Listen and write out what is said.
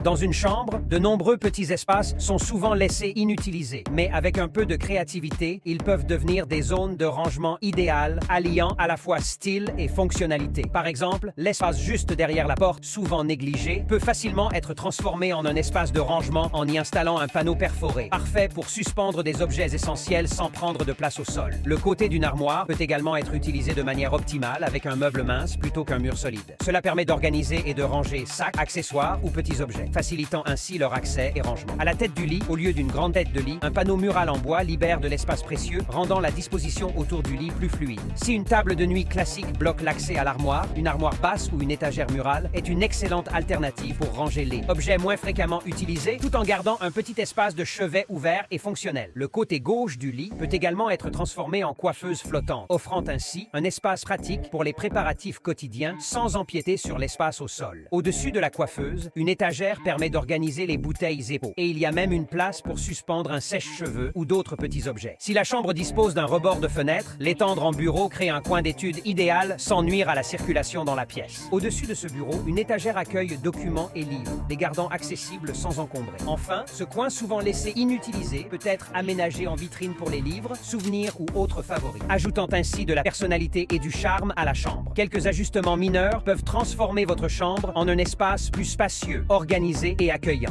Dans une chambre, de nombreux petits espaces sont souvent laissés inutilisés, mais avec un peu de créativité, ils peuvent devenir des zones de rangement idéales, alliant à la fois style et fonctionnalité. Par exemple, l'espace juste derrière la porte, souvent négligé, peut facilement être transformé en un espace de rangement en y installant un panneau perforé, parfait pour suspendre des objets essentiels sans prendre de place au sol. Le côté d'une armoire peut également être utilisé de manière optimale avec un meuble mince plutôt qu'un mur solide. Cela permet d'organiser et de ranger sacs, accessoires ou petits objets, facilitant ainsi leur accès et rangement. À la tête du lit, au lieu d'une grande tête de lit, un panneau mural en bois libère de l'espace précieux, rendant la disposition autour du lit plus fluide. Si une table de nuit classique bloque l'accès à l'armoire, une armoire basse ou une étagère murale est une excellente alternative pour ranger les objets moins fréquemment utilisés, tout en gardant un petit espace de chevet ouvert et fonctionnel. Le côté gauche du lit peut également être transformé en coiffeuse flottante, offrant ainsi un espace pratique pour les préparatifs quotidiens sans empiéter sur l'espace au sol. Au-dessus de la coiffeuse, une étagère permet d'organiser les bouteilles et pots. Et il y a même une place pour suspendre un sèche-cheveux ou d'autres petits objets. Si la chambre dispose d'un rebord de fenêtre, l'étendre en bureau crée un coin d'étude idéal sans nuire à la circulation dans la pièce. Au-dessus de ce bureau, une étagère accueille documents et livres, les gardant accessibles sans encombrer. Enfin, ce coin souvent laissé inutilisé peut être aménagé en vitrine pour les livres, souvenirs ou autres favoris, ajoutant ainsi de la personnalité et du charme à la chambre. Quelques ajustements mineurs peuvent transformer votre chambre en un espace plus spacieux, organisé et accueillant.